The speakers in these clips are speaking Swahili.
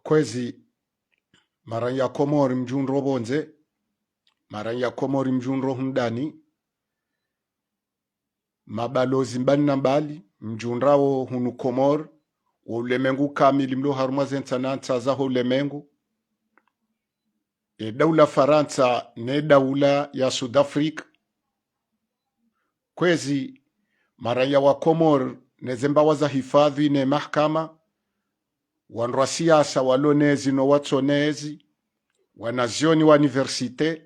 Kwezi mara ya Komori mjunro bonze, mara ya Komori mjunro hundani, mabalozi mbali na mbali mjunrao hunu Komor wa ulemengu kamili mlo haruma zentananta za ulemengu. Daula Faransa ne daula ya South Africa. Kwezi mara ya wa Komor ne zembawa za hifadhi ne mahkama wanrwa siasa walonezi no watsonezi wanazioni wa universite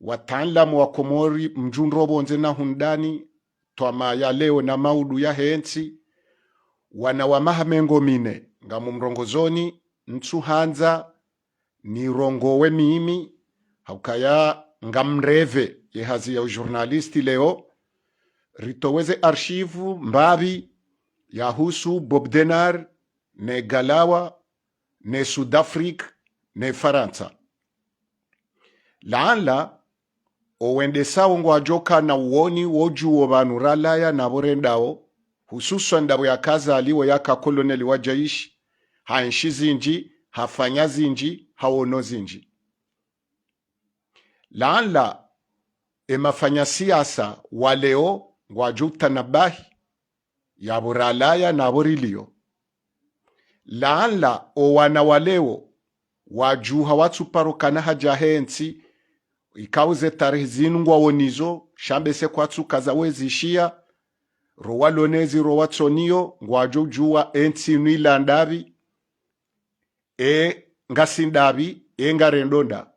wataalamu wa Komori mjunro bonze na hundani twama ya leo na maudu ya hensi wana wa mahamengo mine ngamu mrongozoni ntu hanza ni rongowe mimi haukaya ngamreve ye hazi ya journalisti leo ritoweze arshivu mbavi ya husu Bob Denard ne Galawa ne South Africa ne Faransa laanla owende sawo ngwa joka na uoni woju wa banu ralaya na borendao hususan ndabo ya kaza aliwe yaka koloneli wa jaishi haenshi zinji hafanya zinji haono zinji laanla emafanya siasa waleo ngwa jukta nabahi ya boralaya na borilio laanla owana waleo wajuha watu parokana haja hensi ikauze tarehe zinu ngwa wonizo shambese kwa tsuka za wezishia rowa lonezi rowa tsonio ngwa jujua ensi nuila ndavi ngasindavi ngarendonda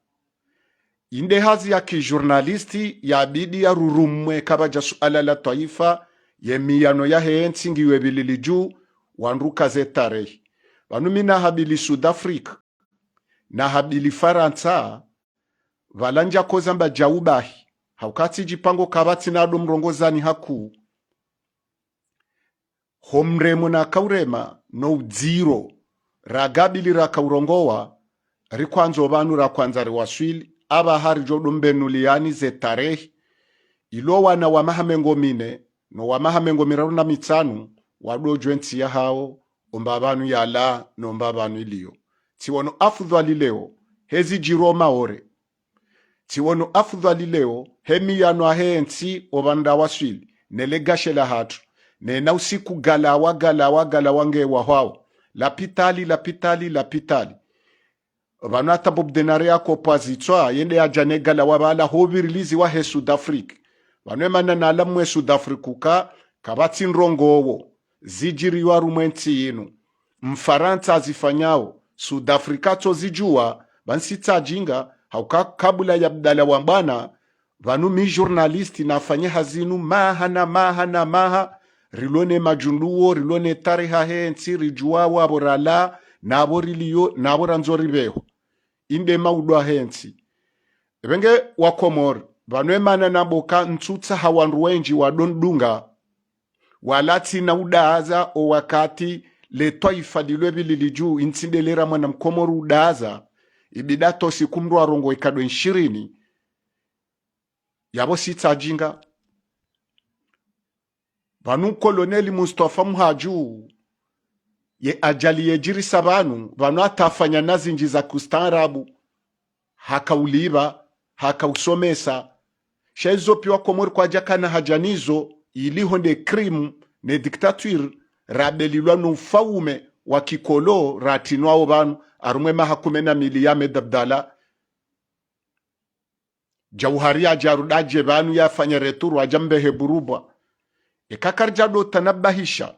inde hazi ya kijurnalisti ya bidi ya rurumwe kabaja suala la taifa ye miyano ya hensi ngiwe bililiju wanruka ze tarehe wanumina habili South Africa na habili Faransa valanja kozamba jaubahi haukati jipango kabati na ado mrongozani haku homremo na kaurema no dziro ragabili rakaurongowa rikwanzo banu rakwanza riwaswili aba hari jodombenuliani ze tarehi ilo wana wa mahamengo mine no wa mahamengo miraru na mitanu wadojo nti ya hao ombabanu yala no mbabanu ilio tiwono afudhali leo hezi jiroma ore tiwono afudhali leo hemi yano ahensi obanda waswili nelegashe la hatu nena usiku galawa ngewa hwao lapitali vanu ata Bob Denard yako pazitwa yende ajane galawa bala hobirilizi wa he South Africa vanu emana na alamwe South Africa ka kabati nrongowo zijiri wa rumenti yinu mfaransa azifanyao South Africa to zijua bansita jinga hauka kabula ya Abdalla wambana vanu mi journalisti na afanye hazinu maha rilone majunduo rilone tareha hensi rijua waborala naborilio naboranzori beho inde maudwa hensi ebenge wa Komor vanu emana naboka ntutsa hawanru wenji wadondunga walati na udaza o wakati le taifa dilwebi liliju insindelera mwana mkomoru udaza ibidato sikumru arongo ikado 20 yabo sita jinga vanu koloneli Mustafa Muhaju ye ajali yejiri sabanu vanu atafanya nazi nji za kustaarabu hakauliba hakausomesa shezo piwa Komori kwa jakana hajanizo ilihonde krimu ne diktature rabelilwa nufaume wa kikolo ratinwao vanu arumwe mahakumena miliyame dabdala jauharia jarudaje vanu yafanya returu wajambe heburubwa ekakarjado tanabahisha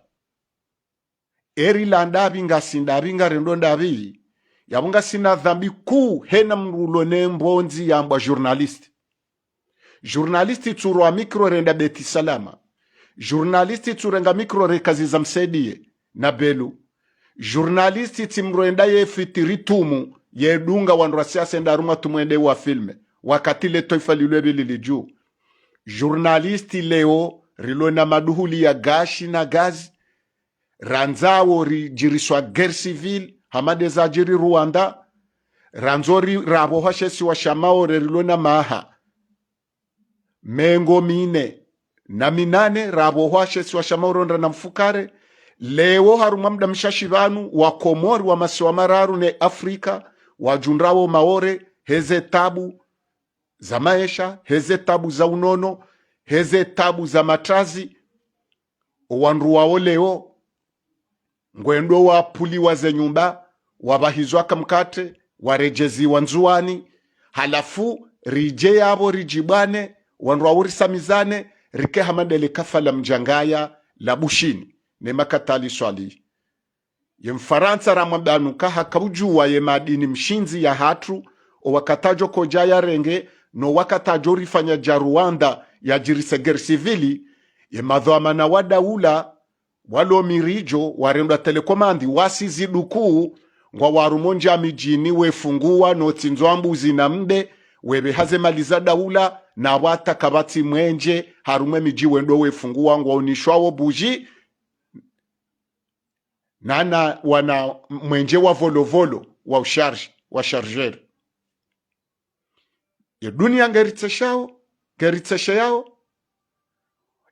eri landavi ngasindavi ngarendo ndavi yabunga sina dhambi kuu hena mrulone mbonzi yambwa journalisti turwa mikro renda beti salama journalisti turenga mikro rekazi za msedie na belu journalisti timrenda ye fitiritumu ye dunga wanrwa siasa ndaruma tumwende wa filme wakati le toifa lilwebe liliju journalisti leo rilona maduhuli ya gashi na gazi ranzao rijiriswa guerre civile hamade za jiri Rwanda ranzori rabo hashesi wa shamao rilona maha mengo mine na minane rabo hashesi wa shamao ronda na mfukare leo harumwa mda mshashivanu wa Komori wa masiwa mararu ne Afrika wajundrawo maore heze tabu za maisha, heze tabu za unono, heze tabu za matrazi owandu wao leo ngwendo wa puli wa ze nyumba wabahizwa kamkate warejezi wanzuani halafu rije yabo rijibane wandu wawurisamizane rike hamadele kafala mjangaya la bushini ne makatali swali ye Mfaransa ramwabanuka hakabujuwa ye madini mshinzi ya hatu o wakatajo koja ya renge no wakatajo rifanya ja Rwanda ya jirise guerre civili ye madhoamana wadaula walo mirijo warenda telekomandi wasizi dukuu ngwa warumonja mijini wefungua no tinzwambuzi na mde webe haze maliza daula na wata kabati mwenje harume miji wendo wefungua ngwa unishwawo buji nana wana mwenje wa volovolo wa usharji wa charger ye dunia ngeriteshe yao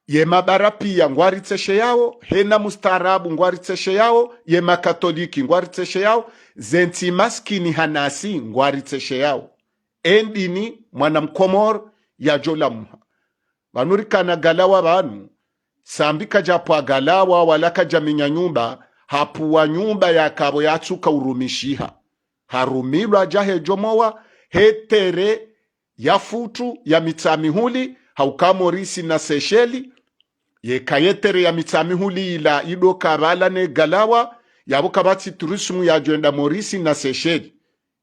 ye mabara pia ngwariteshe yao hena mustarabu ngwariteshe yao ye makatoliki ngwariteshe yao zenti maskini hanasi ngwariteshe yao endini mwana mkomor ya jola muha vanurikana galawa vanu sambika japo galawa walaka jaminya nyumba hapuwa nyumba ya kabo yatsuka urumishiha harumilwa jahe jomowa hetere ya futu ya mitsamihuli haukamorisi na Seychelles ye kayetere ya mitsamihuli ila ido kabala ne galawa yabo kabati turismu ya joenda morisi na Seychelles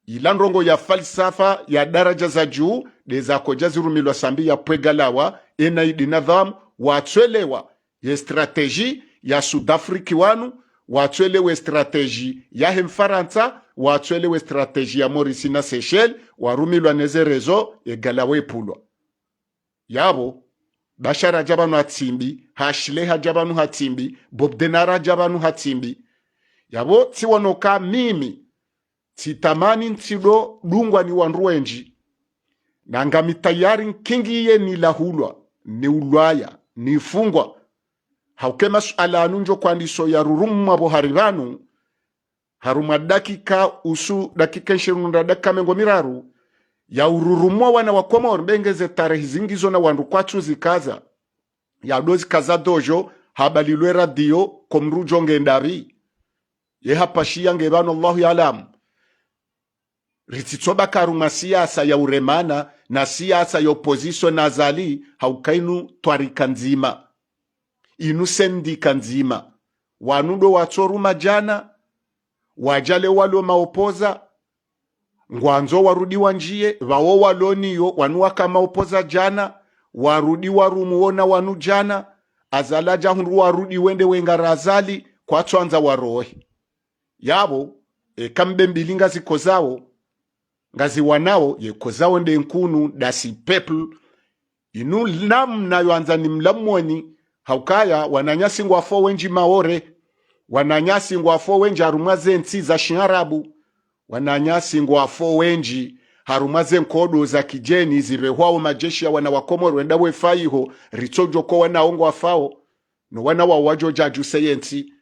ila ndongo ya falsafa ya daraja za juu deza koja zirumilwa sambi ya pwegalawa ena idinadham watwelewa ye strategie ya Sudafriki wanu watwelewe strategie ya Mfaransa watwelewe strategie ya morisi na Seychelles warumilwa neze rezo ye galawa epulwa yabo Bashara jabanu hatimbi, Hashleha jabanu hatimbi, Bob Denara jabanu hatimbi. Yabo tiwanoka mimi, titamani ntido dungwa ni wanruenji. Nanga mitayari kingiye ni lahulwa, ni ulwaya, ni fungwa. Haukema suala anunjo kwa ndiso ya rurumu mabo harivanu, haruma dakika usu dakika nshirunda dakika mengo miraru, ya ururumwa wana wakomor bengeze tarehi zingizo na wandu kwatu zikaza ya dozi kaza dojo habalilwe radio komrujo ngendari ye hapashia ngebano Allahu ya'lam rititoba karuma siasa ya uremana na siasa ya opposition nazali haukainu twarika nzima inu sendika nzima wanudo watoruma jana wajale walo maopoza ngwanzo warudi wanjie wao waloniyo wanuwa kama upoza jana warudi warumuona wanu jana azalaja hunru warudi wende wengarazali kwa tuanza warohi yabo kambe mbilinga ziko zao ngazi wanao ye kozao nde nkunu dasi people inu namna yoanza ni mlamwoni haukaya wananyasi ngwafo wenji maore wananyasi ngwafo wenji arumaze nti za shiharabu wananyasi ngwafo wenji harumaze nkodo za kijeni zirehwao majeshi ya wana wakomoro wenda wefaiho ritojo ko wana ongo afao no wana wawajo jaju seyenti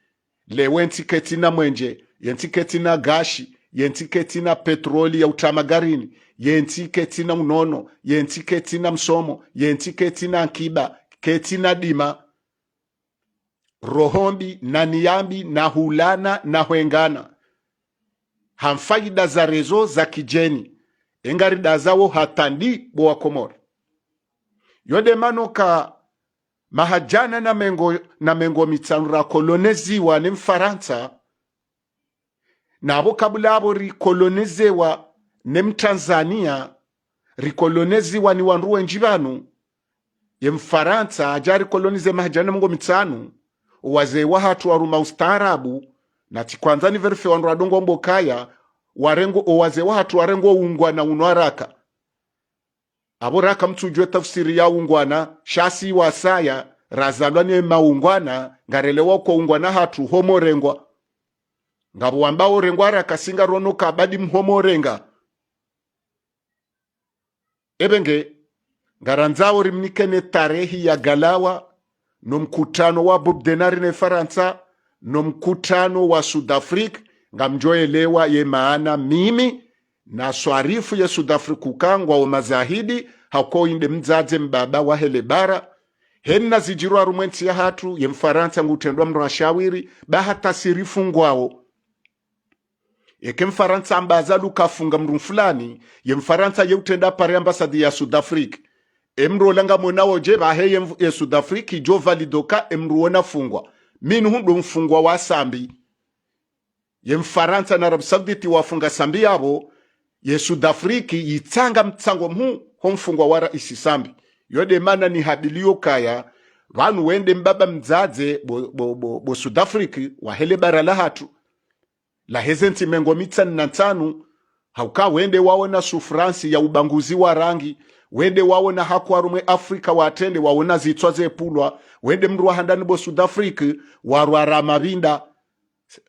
lewenti ketina mwenje yenti ketina gashi yenti ketina petroli ya utamagarini yenti ketina unono yenti ketina msomo yenti ketina akiba ketina dima rohombi na niyambi na hulana na hwengana hamfaida za rezo za kijeni engari dazawo hatandi boa komoro yode manoka mahajana na mengo mitsanura koloneziwa ni Mfaransa na abo kabula abo rikolonezewa ni Mtanzania rikoloneziwa ni wanruwe njibanu ye Mfaransa ajari kolonize mahajana mengo mitsanu wazewa hatu waruma ustaarabu na tikwanza ni verife wandu adongo mbokaya warengo owaze watu warengo ungwana unwaraka abo raka mtujwe tafsiri ya ungwana shasi wasaya razalwane maungwana ngarelewa ko ungwana hatu homorengwa ngabo wambao rengwa raka singa rono kabadi mhomorenga ebenge ngaranzao rimnikene tarehi ya galawa no mkutano wa Bob Denari ne Faransa no mkutano wa South Africa ngamjoelewa ye maana mimi na swarifu ya South Africa kangwa wa mazahidi hako inde mzaze mbaba wa hele bara henna zijiru arumwensi ya hatu ye mfaransa ngutendwa mrashawiri bahata sirifu ngwao eke mfaransa ambaza lukafunga mru fulani ye mfaransa ye utenda pare ambasadi ya South Africa emru olanga mwenao je bahe ye South Africa jo validoka emru ona fungwa minu hundo mfungwa wa sambi ye mfaransa na Arab Saudite wafunga sambi yabo ye South Africa yitanga mtsango mhu homfungwa wara isi sambi yode mana ni habilio kaya vanu wende mbaba mzaze bo South Africa wa hele bara la hatu la hezenti mengo mitani na tanu hauka wende waona sufransi ya ubanguzi wa rangi wende waona haku arume Afrika watende waona zitwa zepulwa wende mru wa handani bo South Africa warwara mabinda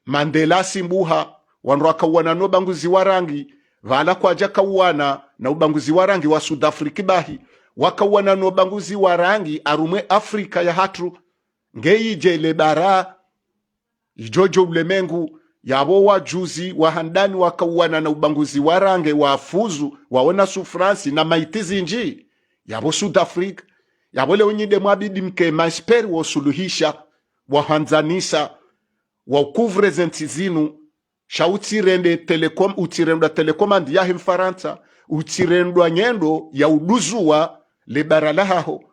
Mandela simbuha wanrwaka wana no banguzi wa rangi vala kwa jaka uwana na ubanguzi wa rangi wa South Africa bahi waka wana no banguzi wa rangi arume Afrika ya hatu ngeyi jele bara ijojo ulemengu yabo wa juzi wa handani waka wana na ubanguzi wa rangi wa fuzu waona sufransi na maitizi nji yabo South Africa yabo leo nyide mwabidi mke masperi wa suluhisha wa hanzanisa wa kuvre zentizinu sha utirende telekom utirendwa telekomandi ya himfaransa utirendwa nyendo ya uduzuwa lebara lahaho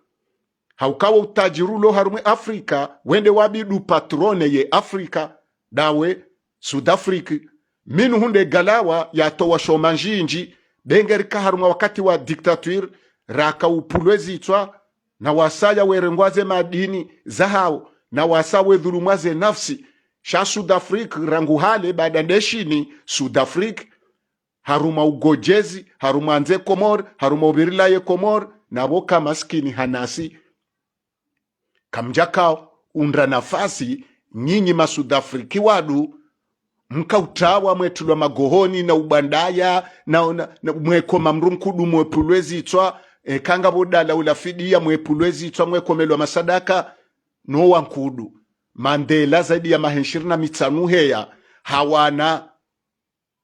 haukawa utajirulo harume Afrika wende wabidu patrone ye Afrika dawe South Africa minu hunde galawa ya towa shomanjinji bengerika haruma wakati wa diktature raka upulwezi itwa na wasaya werengwaze madini zahao na wasawe dhulumwaze nafsi sha South Africa rangu hale baada ndeshini South Africa haruma ugojezi haruma anze Komor haruma ubirila ye Komor na boka maskini hanasi kamjaka undra nafasi nyinyi ma South Africa wadu mkautawa mwetulwa magohoni na ubandaya na mweko mamrumkudu mwepulwezi itwa kanga bodala ulafidia mwepulwezi itwa mwekomelwa masadaka no wankudu Mandela zaidi ya mahenshirina mitanu heya hawana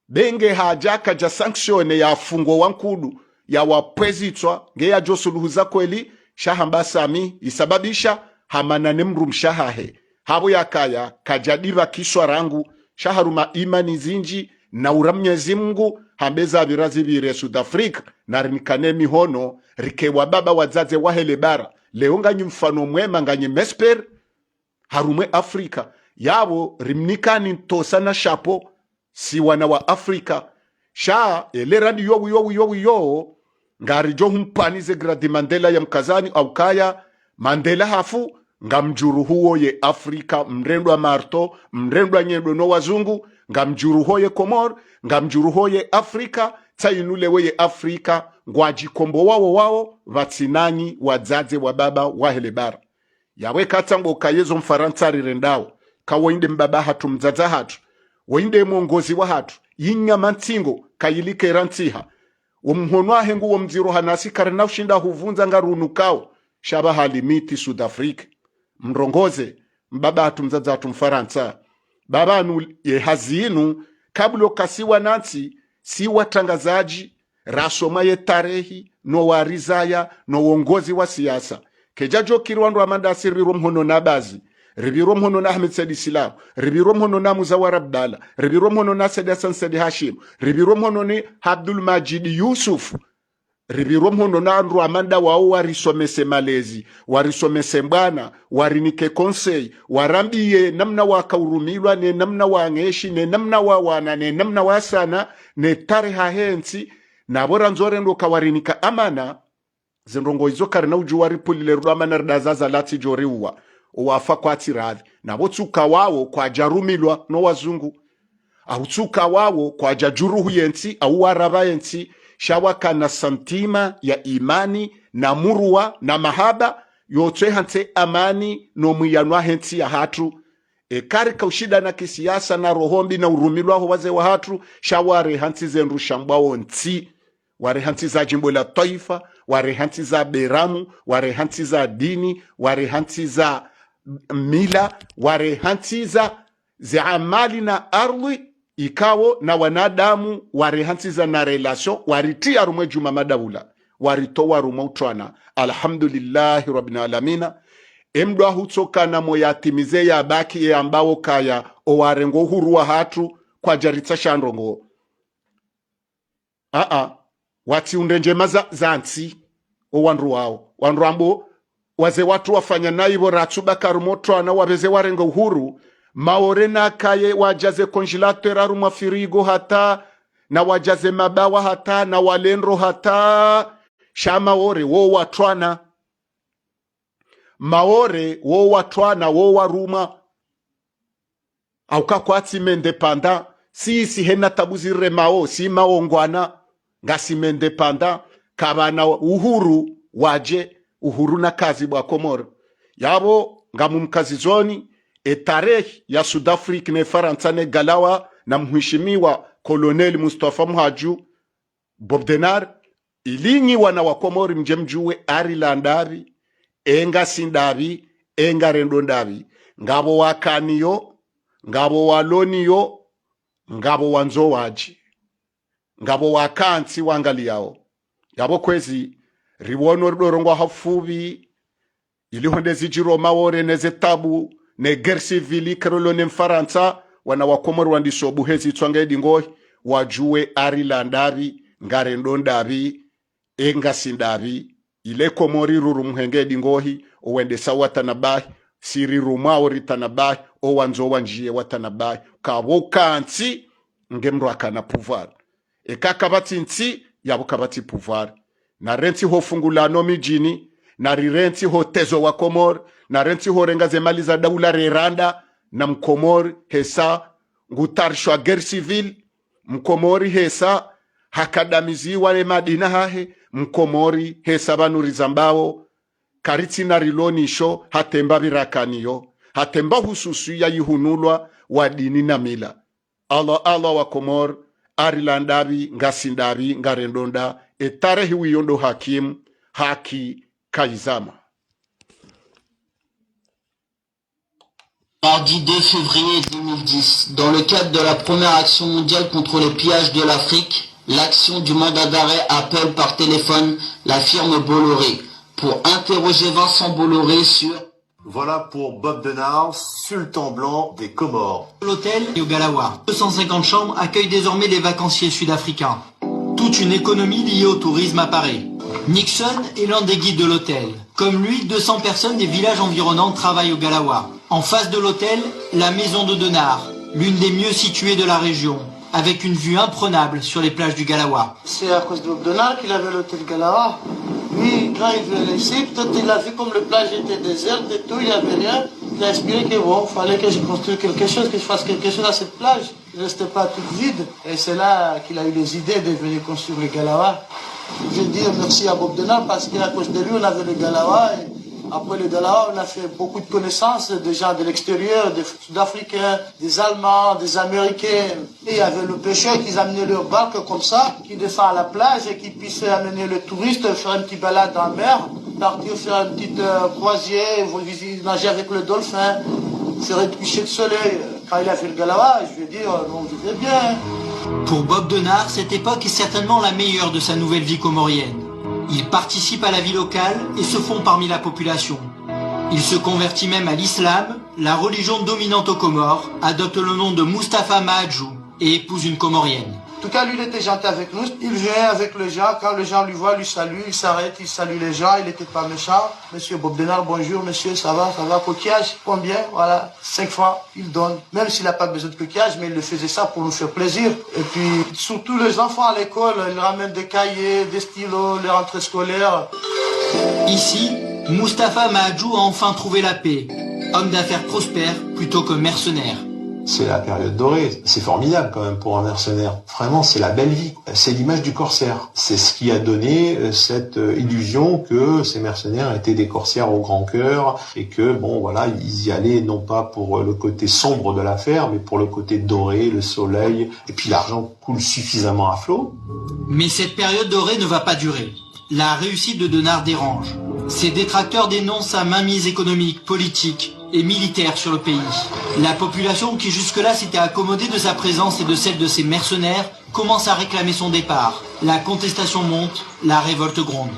benge hajaka ja sanksione ya fungo wankudu ya wapwezitwa nge ya josuluhuza kweli shahamba sami isababisha hamanane mrumshahahe habo yakaya kajadiva kiswa rangu shaharuma imani zinji na uramnyezi Mungu hambeza virazi vire South Africa na rinikane mihono rikewa baba wazaze wahele bara leonga nyumfano mwema nganye mesper harume Afrika yabo rimnikani tosana shapo si wana wa Afrika sha elerandi yo ngari jo humpanize gradi Mandela ya mkazani au kaya Mandela hafu ngamjuru huo ye Afrika mrendwa marto mrendwa nyendo no wazungu ngamjuru hoye Komor ngamjuru hoye Afrika tainulewe ye Afrika ngwajikombo wao vatsinani wazaze wa baba wahele bara yawe katango kayezo mfaransa rirendao kawoinde mbaba hatu mzaza hatu woinde mwongozi wa hatu yinya mantingo kayilike rantiha umhono ahengu wa mziro hanasi karena ushinda huvunza ngarunukao shaba halimiti South Africa mrongoze mbaba hatu mzaza hatu mfaransa baba anu ye hazinu kablo kasiwa nansi si watangazaji rasoma ye tarehi no warizaya no uongozi wa siasa kejajo kirwandu amanda asiriro mhono na bazi ribiro mhono na Ahmed Said Islam ribiro mhono na Muzawar Abdalla ribiro mhono na Said Hassan Said Hashim ribiro mhono ni Abdul Majid Yusuf ribiro mhono na Andru Amanda wao warisomese malezi warisomese mbana warinike konsei warambiye namna wakaurumilwa ne namna wangeshi ne namna wana ne namna wasana ne tareha hensi na bora nzore ndo kawarinika amana zinrongo izo karina ujuwari pulile rudama nardazaza lati joriwa uwafa kwa tiradhi na botuka wao kwa jarumilwa no wazungu ahutuka wao kwa jajuruhu yensi au waraba yensi shawaka na santima ya imani na murua na mahaba yote hante amani no mwiyanwa hensi ya hatu karika ushida na kisiasa na rohombi na urumilwa ho waze wa hatu shaware hanti zenru shambao nti ware hanti za jimbo la taifa ware hanti za beramu ware hanti za dini ware hanti za mila ware hanti za za mali na ardhi ikawo na wanadamu warihansiza na relasyon waritia rumwe juma madaula waritowa rumwe utwana alhamdulillahi rabbil alamina emdwa hutsokana moyatimize ya baki ya ambao kaya owarengo huru wa hatu kwa jaritsa shandrongo wati undenjema za nsi o wanru wao wanru ambo waze watu wafanya naibo ratsuba karumoto na wabeze warengo uhuru maorena kaye wajaze konjilateur aruma firigo hata na wajaze mabawa hata na walendro hata shama ore wo watwana maore wo watwana wo waruma au kakwati mendepanda si hena tabuzire mao si maongwana ngasi mendepanda kabana uhuru waje uhuru na kazi bwa Komoro yabo ngamumkazi zoni tarehe ya Sud-Afrique ne Faransa ne galawa na mheshimiwa Colonel Mustafa Mhaju Bob Denar ilinyi wana wa Komori mjemjue Arilandari enga sindavi enga rendondavi ngabo wakaniyo ngabo waloniyo ngabo wanzo waji ngabo wakansi wangali yao yabo kwezi riwono ridorongwa hafubi ilihonde zijiro maore nezetabu ne guerre civile kerolo ne Faransa wana wa Komoro wandisobu hezi twanga edingo wajue Arilandari ngarendondavi enga sindavi ile Komori ruru mhenge dingohi owende sawa tanabahi siri rumao ritanabahi o wanzo wanjie watanabahi kabo kansi ngemro akana pouvoir kakabati nti yabo kabati pouvoir na renti ho fungulano mijini na rirenti ho tezo wa Komor na renti ho renga zemali za daula reranda na mkomori hesa ngutarishwa guerre civile mkomori hesa hakadamiziwa le madina hahe mkomori hesa banuriza mbao kariti na rilonisho hatemba birakaniyo hatemba hususu ya yihunulwa wa dini na mila Allah wa Komor Arilandabi ngasindabi ngarendonda etarehi wiyondo hakim haki kaizama. Mardi 2 février 2010, dans le cadre de la première action mondiale contre les pillages de l'Afrique, l'action du mandat d'arrêt appelle par téléphone la firme Bolloré pour interroger Vincent Bolloré sur... Voilà pour Bob Denard, sultan blanc des Comores. L'hôtel au Galawa, 250 chambres, accueille désormais des vacanciers sud-africains. Toute une économie liée au tourisme apparaît. Nixon est l'un des guides de l'hôtel. Comme lui, 200 personnes des villages environnants travaillent au Galawa. En face de l'hôtel, la maison de Denard, l'une des mieux situées de la région, avec une vue imprenable sur les plages du Galawa. C'est à cause de Bob Denard qu'il avait l'hôtel Galawa. Lui, quand il venait ici, peut-être il a vu comme le plage était déserte et tout, il n'y avait rien. Il a expliqué que bon, il fallait que je construise quelque chose, que je fasse quelque chose à cette plage. Il ne restait pas toute vide. Et c'est là qu'il a eu les idées de venir construire le Galawa. Je dis merci à Bob Denard parce qu'à cause de lui, on avait le Galawa. Et après le Galawa, on a fait beaucoup de connaissances de gens de l'extérieur, des Sud-Africains, des Allemands, des Américains. Et il y avait le pêcheur qui amenaient leur barque comme ça, qui descend à la plage et qui puisse amener le touriste, faire une petite balade en mer, partir faire une petite croisière, nager avec le dauphin, faire un coucher de soleil. Quand il a fait le Galawa, je veux dire, on vivait bien. Pour Bob Denard, cette époque est certainement la meilleure de sa nouvelle vie comorienne. Il participe à la vie locale et se fond parmi la population. Il se convertit même à l'islam, la religion dominante aux Comores, adopte le nom de Mustafa Mahadjou et épouse une Comorienne. En tout cas, lui, il était gentil avec nous. Il vient avec les gens. Quand les gens lui voient, lui salue, il s'arrête, il salue les gens. Il n'était pas méchant. Monsieur Bob Denard, bonjour, monsieur, ça va, coquillage, combien? Voilà, 5 francs, il donne. Même s'il n'a pas besoin de coquillage, mais il le faisait ça pour nous faire plaisir. Et puis, surtout les enfants à l'école, il ramène des cahiers, des stylos, les rentrées scolaires. Ici, Mustafa Mahadjou a enfin trouvé la paix. Homme d'affaires prospère plutôt que mercenaire. C'est la période dorée. C'est formidable quand même pour un mercenaire. Vraiment, c'est la belle vie. C'est l'image du corsaire. C'est ce qui a donné cette illusion que ces mercenaires étaient des corsaires au grand cœur et que, bon, voilà, ils y allaient non pas pour le côté sombre de l'affaire, mais pour le côté doré, le soleil. Et puis l'argent coule suffisamment à flot. Mais cette période dorée ne va pas durer. La réussite de Denard dérange. Ses détracteurs dénoncent sa mainmise économique, politique et militaire sur le pays. La population, qui jusque-là s'était accommodée de sa présence et de celle de ses mercenaires, commence à réclamer son départ. La contestation monte, la révolte gronde.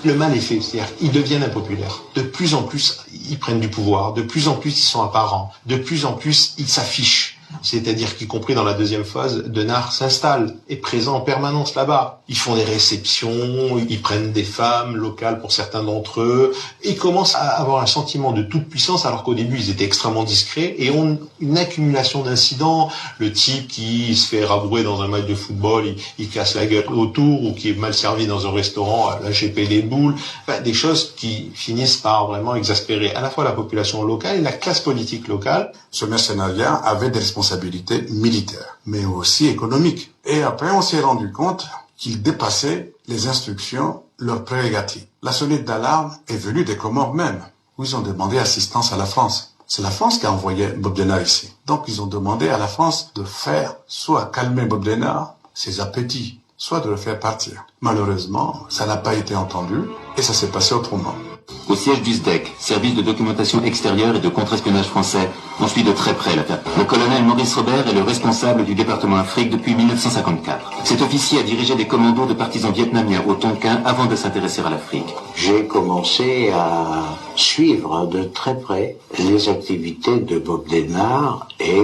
Le mal est fait, c'est-à-dire qu'ils deviennent impopulaires. De plus en plus, ils prennent du pouvoir, de plus en plus, ils sont apparents, de plus en plus, ils s'affichent. C'est-à-dire qu'y compris dans la deuxième phase, Denard s'installe, est présent en permanence là-bas. Ils font des réceptions, ils prennent des femmes locales pour certains d'entre eux, et commencent à avoir un sentiment de toute puissance, alors qu'au début, ils étaient extrêmement discrets, et ont une accumulation d'incidents. Le type qui se fait rabrouer dans un match de football, il casse la gueule autour, ou qui est mal servi dans un restaurant, la GP des boules, enfin, des choses qui finissent par vraiment exaspérer à la fois la population locale et la classe politique locale. Ce mercenariat avait des responsabilités militaires, mais aussi économiques. Et après, on s'est rendu compte qu'ils dépassaient les instructions, leurs prérogatives. La sonnette d'alarme est venue des Comores même, où ils ont demandé assistance à la France. C'est la France qui a envoyé Bob Denard ici. Donc, ils ont demandé à la France de faire soit calmer Bob Denard, ses appétits, soit de le faire partir. Malheureusement, ça n'a pas été entendu et ça s'est passé autrement. Au siège du SDEC, service de documentation extérieure et de contre-espionnage français, on suit de très près l'affaire. Le colonel Maurice Robert est le responsable du département Afrique depuis 1954. Cet officier a dirigé des commandos de partisans vietnamiens au Tonkin avant de s'intéresser à l'Afrique. J'ai commencé à suivre de très près les activités de Bob Denard et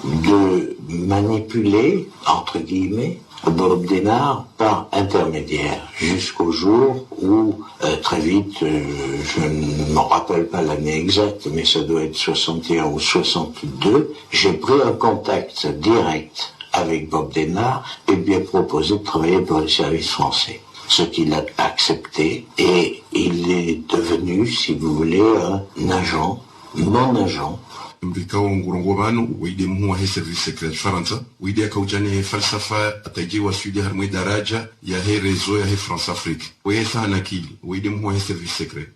de manipuler, entre guillemets, Bob Denard par intermédiaire, jusqu'au jour où, très vite, je ne me rappelle pas l'année exacte, mais ça doit être 61 ou 62, j'ai pris un contact direct avec Bob Denard et lui ai proposé de travailler pour le service français. Ce qu'il a accepté, et il est devenu, si vous voulez, un agent, mon agent. Mbikao ngurongo banu wide muwa he service secret Faransa wide akaujane falsafa atajiwa Swidi harmwe daraja ya he réseau ya he France Afrique wide sana kili wide muwa he service secret.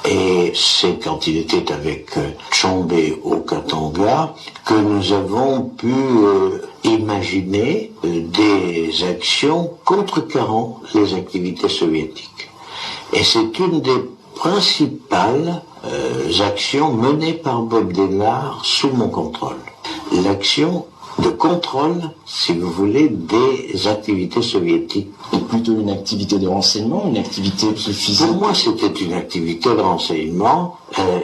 Et c'est quand il était avec Tshombe au Katanga que nous avons pu imaginer des actions contrecarrant les activités soviétiques. Et c'est une des principales actions menées par Bob Denard sous mon contrôle. L'action de contrôle, si vous voulez, des activités soviétiques. Et plutôt une activité de renseignement, une activité plus physique? Pour moi, c'était une activité de renseignement.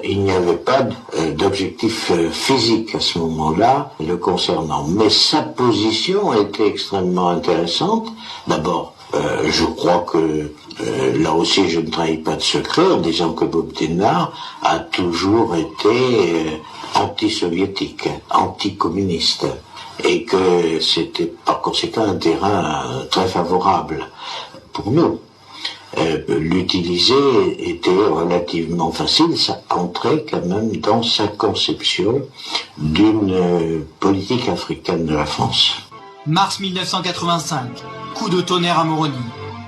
Il n'y avait pas d'objectif physique à ce moment-là le concernant. Mais sa position était extrêmement intéressante. D'abord, je crois que là aussi je ne trahis pas de secret en disant que Bob Denard a toujours été anti-soviétique, anti-communiste, et que c'était par conséquent un terrain très favorable pour nous. L'utiliser était relativement facile, ça entrait quand même dans sa conception d'une politique africaine de la France. Mars 1985, coup de tonnerre à Moroni.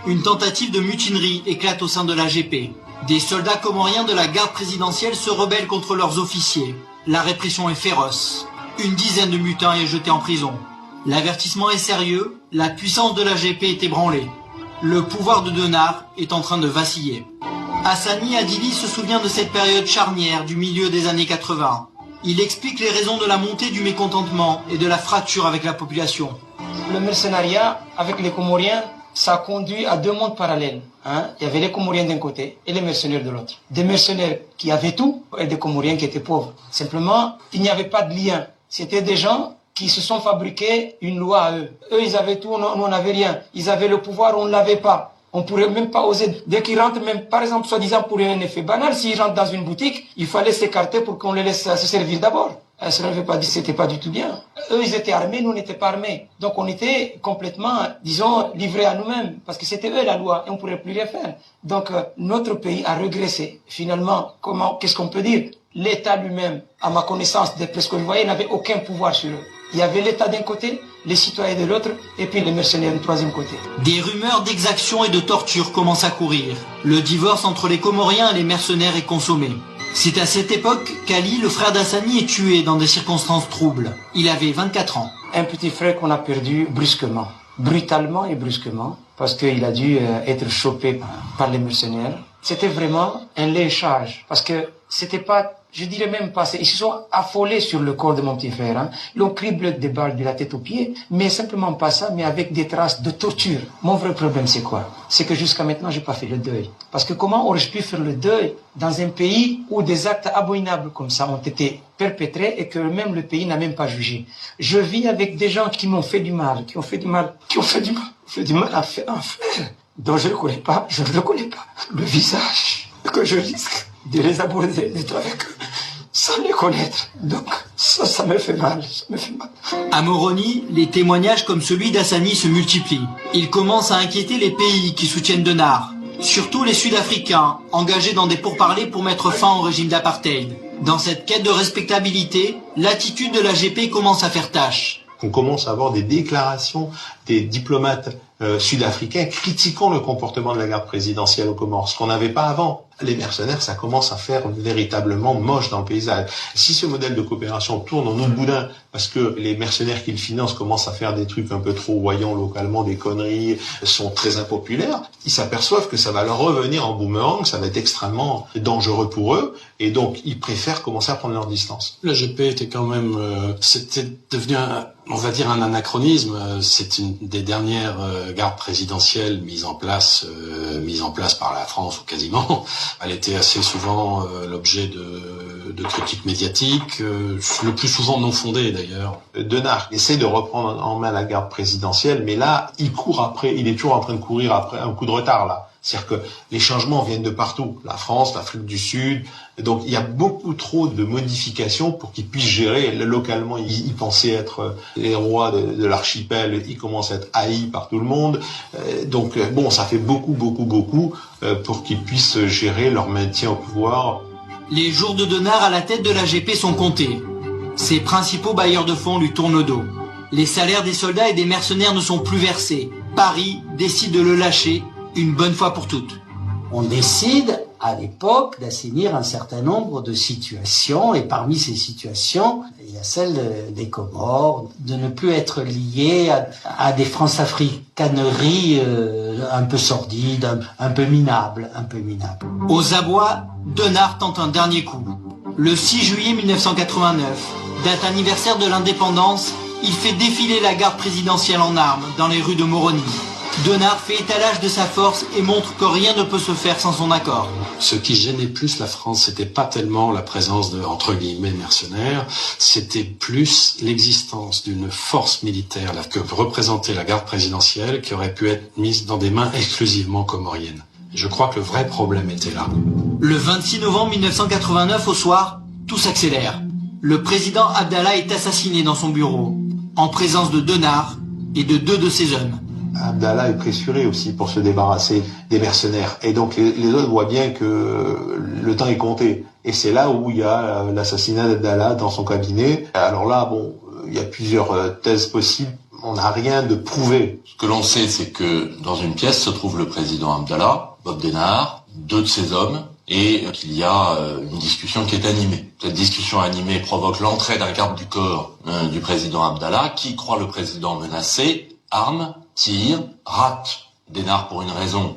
Une tentative de mutinerie éclate au sein de l'AGP. Des soldats comoriens de la garde présidentielle se rebellent contre leurs officiers. La répression est féroce. Une dizaine de mutins est jetée en prison. L'avertissement est sérieux, la puissance de l'AGP est ébranlée. Le pouvoir de Denard est en train de vaciller. Hassani Adili se souvient de cette période charnière du milieu des années 80. Il explique les raisons de la montée du mécontentement et de la fracture avec la population. Le mercenariat avec les Comoriens, ça a conduit à deux mondes parallèles. Il y avait les Comoriens d'un côté et les mercenaires de l'autre. Des mercenaires qui avaient tout et des Comoriens qui étaient pauvres. Simplement, il n'y avait pas de lien. C'était des gens qui se sont fabriqués une loi à eux. Eux, ils avaient tout, nous, on n'avait rien. Ils avaient le pouvoir, on ne l'avait pas. On pourrait même pas oser. Dès qu'ils rentrent, même par exemple, soi-disant pour un effet banal, s'ils rentrent dans une boutique, il fallait s'écarter pour qu'on les laisse se servir d'abord. Cela ne veut pas dire que c'était pas du tout bien. Eux, ils étaient armés, nous, on n'était pas armés. Donc, on était complètement, disons, livrés à nous-mêmes. Parce que c'était eux la loi et on ne pourrait plus rien faire. Donc, notre pays a régressé. Finalement, qu'est-ce qu'on peut dire? L'État lui-même, à ma connaissance, d'après ce que je voyais, n'avait aucun pouvoir sur eux. Il y avait l'État d'un côté, les citoyens de l'autre, et puis les mercenaires du troisième côté. Des rumeurs d'exactions et de torture commencent à courir. Le divorce entre les Comoriens et les mercenaires est consommé. C'est à cette époque qu'Ali, le frère d'Hassani, est tué dans des circonstances troubles. Il avait 24 ans. Un petit frère qu'on a perdu brusquement, brutalement et brusquement, parce qu'il a dû être chopé par les mercenaires. C'était vraiment un lynchage, parce que c'était pas Je dirais même pas, ils se sont affolés sur le corps de mon petit frère. Hein. Ils ont criblé des balles de la tête aux pieds, mais simplement pas ça, mais avec des traces de torture. Mon vrai problème, c'est quoi? C'est que jusqu'à maintenant, j'ai pas fait le deuil. Parce que comment aurais-je pu faire le deuil dans un pays où des actes abominables comme ça ont été perpétrés et que même le pays n'a même pas jugé? Je vis avec des gens qui m'ont fait du mal, qui ont fait du mal à un frère dont je ne connais pas, le visage que je risque de les aborder, d'être avec eux, sans les connaître. Donc, ça me fait mal, À Moroni, les témoignages comme celui d'Hassani se multiplient. Ils commencent à inquiéter les pays qui soutiennent Denard, surtout les Sud-Africains, engagés dans des pourparlers pour mettre fin au régime d'apartheid. Dans cette quête de respectabilité, l'attitude de l'AGP commence à faire tâche. On commence à avoir des déclarations des diplomates sud-africains critiquant le comportement de la garde présidentielle aux Comores, ce qu'on n'avait pas avant. Les mercenaires, ça commence à faire véritablement moche dans le paysage. Si ce modèle de coopération tourne en eau de boudin, parce que les mercenaires qui le financent commencent à faire des trucs un peu trop voyants localement, des conneries, sont très impopulaires, ils s'aperçoivent que ça va leur revenir en boomerang, ça va être extrêmement dangereux pour eux, et donc ils préfèrent commencer à prendre leur distance. L'AGP était quand même, c'était devenu on va dire un anachronisme. C'est une des dernières gardes présidentielles mises en place par la France, ou quasiment. Elle était assez souvent l'objet de critiques médiatiques, le plus souvent non fondées d'ailleurs. Denard essaie de reprendre en main la garde présidentielle, mais là, il est toujours en train de courir après un coup de retard là. C'est-à-dire que les changements viennent de partout. La France, l'Afrique du Sud. Donc, il y a beaucoup trop de modifications pour qu'ils puissent gérer. Localement, ils pensaient être les rois de l'archipel. Ils commencent à être haïs par tout le monde. Donc, bon, ça fait beaucoup pour qu'ils puissent gérer leur maintien au pouvoir. Les jours de Denard à la tête de l'AGP sont comptés. Ses principaux bailleurs de fonds lui tournent le dos. Les salaires des soldats et des mercenaires ne sont plus versés. Paris décide de le lâcher une bonne fois pour toutes. On décide à l'époque d'assainir un certain nombre de situations, et parmi ces situations, il y a celle des Comores, de ne plus être lié à des France-africaneries un peu sordides, un peu minables. Aux abois, Denard tente un dernier coup. Le 6 juillet 1989, date anniversaire de l'indépendance, il fait défiler la garde présidentielle en armes dans les rues de Moroni. Denard fait étalage de sa force et montre que rien ne peut se faire sans son accord. Ce qui gênait plus la France, c'était pas tellement la présence de, entre guillemets, mercenaires, c'était plus l'existence d'une force militaire que représentait la garde présidentielle qui aurait pu être mise dans des mains exclusivement comoriennes. Je crois que le vrai problème était là. Le 26 novembre 1989 au soir, tout s'accélère. Le président Abdallah est assassiné dans son bureau, en présence de Denard et de 2 de ses hommes. Abdallah est pressuré aussi pour se débarrasser des mercenaires. Et donc les autres voient bien que le temps est compté. Et c'est là où il y a l'assassinat d'Abdallah dans son cabinet. Alors là, bon, il y a plusieurs thèses possibles. On n'a rien de prouvé. Ce que l'on sait, c'est que dans une pièce se trouve le président Abdallah, Bob Denard, 2 de ses hommes, et qu'il y a une discussion qui est animée. Cette discussion animée provoque l'entrée d'un garde du corps du président Abdallah, qui croit le président menacé, arme, tire, rate Denard pour une raison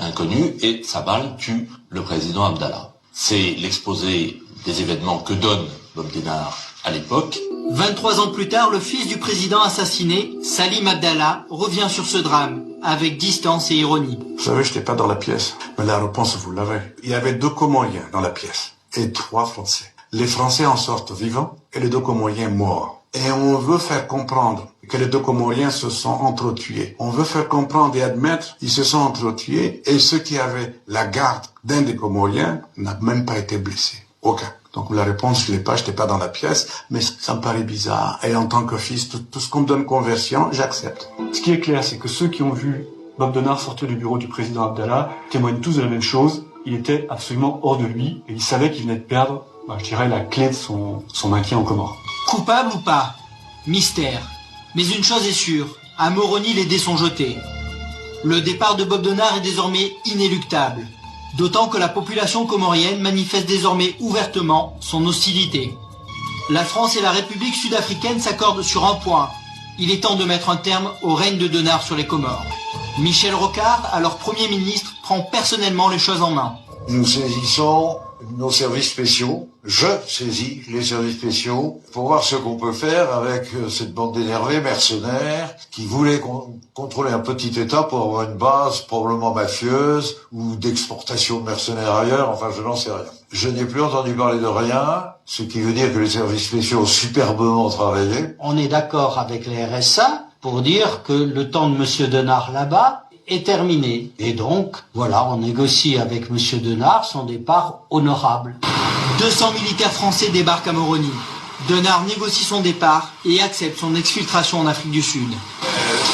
inconnue, et sa balle tue le président Abdallah. C'est l'exposé des événements que donne Bob Denard à l'époque. 23 ans plus tard, le fils du président assassiné, Salim Abdallah, revient sur ce drame, avec distance et ironie. Vous savez, je n'étais pas dans la pièce, mais la réponse, vous l'avez. Il y avait 2 Comoriens dans la pièce, et 3 Français. Les Français en sortent vivants, et les 2 Comoriens morts. Et on veut faire comprendre que les 2 Comoriens se sont entretués. On veut faire comprendre et admettre qu'ils se sont entretués, et ceux qui avaient la garde d'un des Comoriens n'a même pas été blessé. Aucun. Donc la réponse, je l'ai pas, j'étais pas dans la pièce, mais ça me paraît bizarre. Et en tant que fils, tout ce qu'on me donne conversion, j'accepte. Ce qui est clair, c'est que ceux qui ont vu Bob Denard sortir du bureau du président Abdallah témoignent tous de la même chose. Il était absolument hors de lui, et il savait qu'il venait de perdre, je dirais, la clé de son maintien en Comores. Coupable ou pas? Mystère. Mais une chose est sûre, à Moroni, les dés sont jetés. Le départ de Bob Denard est désormais inéluctable. D'autant que la population comorienne manifeste désormais ouvertement son hostilité. La France et la République sud-africaine s'accordent sur un point. Il est temps de mettre un terme au règne de Denard sur les Comores. Michel Rocard, alors Premier ministre, prend personnellement les choses en main. Nous saisissons nos services spéciaux. Je saisis les services spéciaux pour voir ce qu'on peut faire avec cette bande d'énervés mercenaires qui voulaient contrôler un petit État pour avoir une base probablement mafieuse ou d'exportation de mercenaires ailleurs, enfin je n'en sais rien. Je n'ai plus entendu parler de rien, ce qui veut dire que les services spéciaux ont superbement travaillé. On est d'accord avec les RSA pour dire que le temps de M. Denard là-bas est terminé. Et donc, voilà, on négocie avec M. Denard son départ honorable. 200 militaires français débarquent à Moroni. Denard négocie son départ et accepte son exfiltration en Afrique du Sud.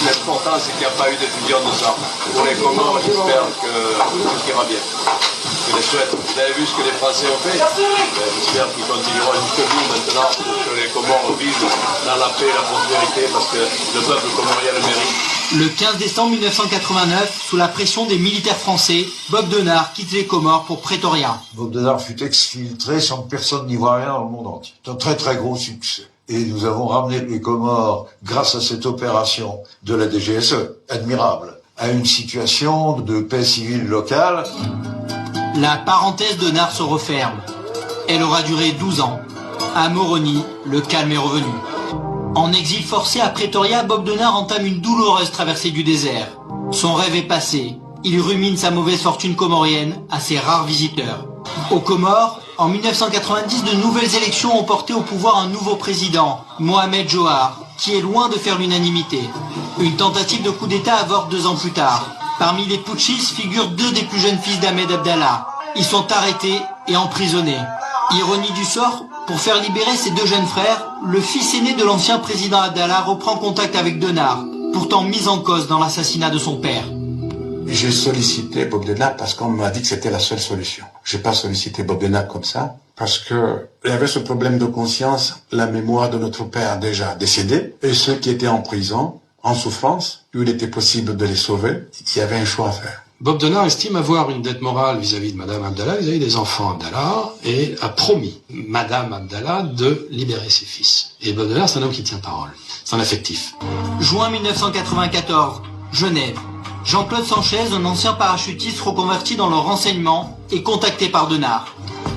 L'important, c'est qu'il n'y a pas eu d'étudiants de ça. Pour les Comores, j'espère que tout ira bien. Je les souhaite. Vous avez vu ce que les Français ont fait? J'espère qu'ils continueront jusqu'au bout maintenant pour que les Comores vivent dans la paix et la prospérité parce que le peuple comorien le mérite. Le 15 décembre 1989, sous la pression des militaires français, Bob Denard quitte les Comores pour Pretoria. Bob Denard fut exfiltré sans que personne n'y voit rien dans le monde entier. C'est un très très gros succès. Et nous avons ramené les Comores, grâce à cette opération de la DGSE, admirable, à une situation de paix civile locale. La parenthèse de Denard se referme. Elle aura duré 12 ans. À Moroni, le calme est revenu. En exil forcé à Pretoria, Bob Denard entame une douloureuse traversée du désert. Son rêve est passé. Il rumine sa mauvaise fortune comorienne à ses rares visiteurs. Aux Comores, en 1990, de nouvelles élections ont porté au pouvoir un nouveau président, Mohamed Johar, qui est loin de faire l'unanimité. Une tentative de coup d'État avorte 2 ans plus tard. Parmi les putschistes figurent 2 des plus jeunes fils d'Ahmed Abdallah. Ils sont arrêtés et emprisonnés. Ironie du sort, pour faire libérer ses 2 jeunes frères, le fils aîné de l'ancien président Abdallah reprend contact avec Denard, pourtant mis en cause dans l'assassinat de son père. J'ai sollicité Bob Denard parce qu'on m'a dit que c'était la seule solution. J'ai pas sollicité Bob Denard comme ça parce que il y avait ce problème de conscience, la mémoire de notre père déjà décédé et ceux qui étaient en prison, en souffrance, où il était possible de les sauver. Il y avait un choix à faire. Bob Denard estime avoir une dette morale vis-à-vis de Madame Abdallah, vis-à-vis des enfants Abdallah, et a promis Madame Abdallah de libérer ses fils. Et Bob Denard, c'est un homme qui tient parole. C'est un affectif. Juin 1994, Genève. Jean-Claude Sanchez, un ancien parachutiste reconverti dans le renseignement, est contacté par Denard.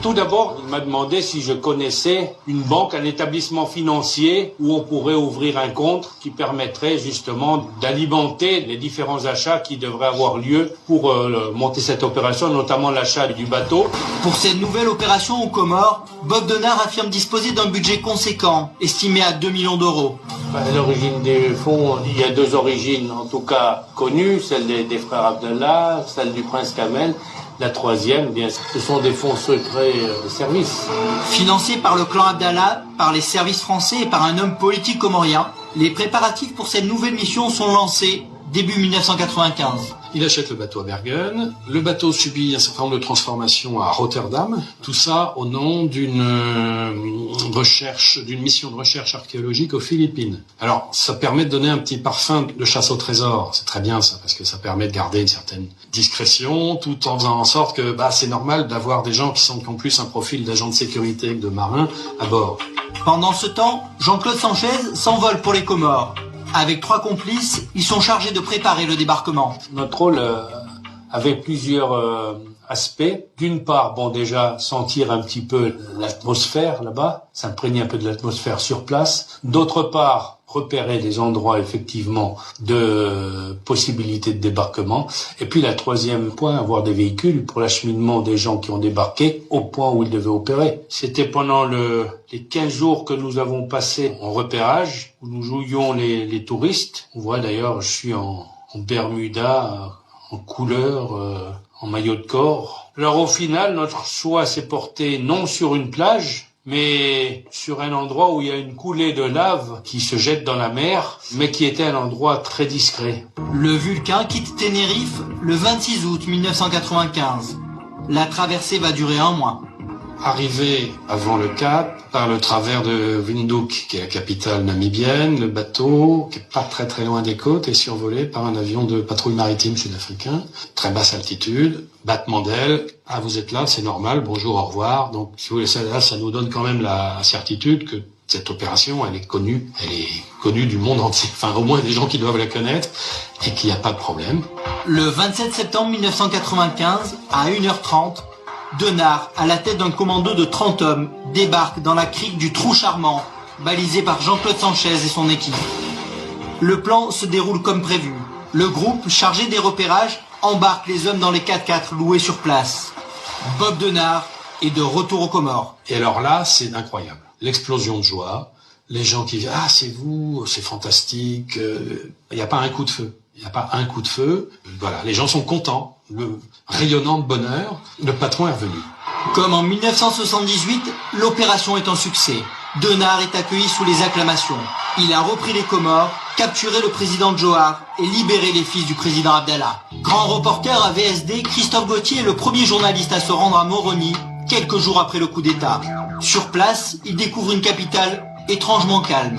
Tout d'abord, il m'a demandé si je connaissais une banque, un établissement financier où on pourrait ouvrir un compte qui permettrait justement d'alimenter les différents achats qui devraient avoir lieu pour monter cette opération, notamment l'achat du bateau. Pour cette nouvelle opération aux Comores, Bob Denard affirme disposer d'un budget conséquent, estimé à 2 millions d'euros. L'origine des fonds, il y a 2 origines en tout cas connues, celle des frères Abdallah, celle du prince Kamel. La troisième, bien, ce sont des fonds secrets de service. Financés par le clan Abdallah, par les services français et par un homme politique comorien, les préparatifs pour cette nouvelle mission sont lancés début 1995. Il achète le bateau à Bergen. Le bateau subit un certain nombre de transformations à Rotterdam. Tout ça au nom d'une mission de recherche archéologique aux Philippines. Alors, ça permet de donner un petit parfum de chasse au trésor. C'est très bien ça, parce que ça permet de garder une certaine discrétion, tout en faisant en sorte que c'est normal d'avoir des gens qui ont plus un profil d'agent de sécurité que de marin à bord. Pendant ce temps, Jean-Claude Sanchez s'envole pour les Comores. Avec 3 complices, ils sont chargés de préparer le débarquement. Notre rôle avait plusieurs aspects. D'une part, déjà, sentir un petit peu l'atmosphère là-bas, s'imprégner un peu de l'atmosphère sur place. D'autre part, repérer des endroits, effectivement, de possibilités de débarquement. Et puis, la troisième point, avoir des véhicules pour l'acheminement des gens qui ont débarqué au point où ils devaient opérer. C'était pendant les 15 jours que nous avons passé en repérage, où nous jouions les touristes. On voit d'ailleurs, je suis en Bermuda, en couleur, en maillot de corps. Alors au final, notre choix s'est porté non sur une plage, mais sur un endroit où il y a une coulée de lave qui se jette dans la mer, mais qui était un endroit très discret. Le Vulcain quitte Tenerife le 26 août 1995. La traversée va durer 1 mois. Arrivé avant le Cap, par le travers de Windhoek, qui est la capitale namibienne, le bateau, qui est pas très très loin des côtes, est survolé par un avion de patrouille maritime sud-africain, très basse altitude, battement d'ailes. Ah, vous êtes là, c'est normal, bonjour, au revoir. Donc, si vous voulez, ça nous donne quand même la certitude que cette opération, elle est connue du monde entier. Enfin, au moins des gens qui doivent la connaître, et qu'il n'y a pas de problème. Le 27 septembre 1995, à 1h30, Denard, à la tête d'un commando de 30 hommes, débarque dans la crique du Trou Charmant, balisé par Jean-Claude Sanchez et son équipe. Le plan se déroule comme prévu. Le groupe, chargé des repérages, embarque les hommes dans les 4x4 loués sur place. Bob Denard est de retour aux Comores. Et alors là, c'est incroyable. L'explosion de joie, les gens qui disent « Ah, c'est vous, c'est fantastique ». Il n'y a pas un coup de feu. Il n'y a pas un coup de feu. Voilà, les gens sont contents, rayonnant de bonheur. Le patron est revenu. Comme en 1978, l'opération est un succès. Denard est accueilli sous les acclamations. Il a repris les Comores, capturé le président Johar et libéré les fils du président Abdallah. Grand reporter à VSD, Christophe Gauthier est le premier journaliste à se rendre à Moroni, quelques jours après le coup d'État. Sur place, il découvre une capitale étrangement calme.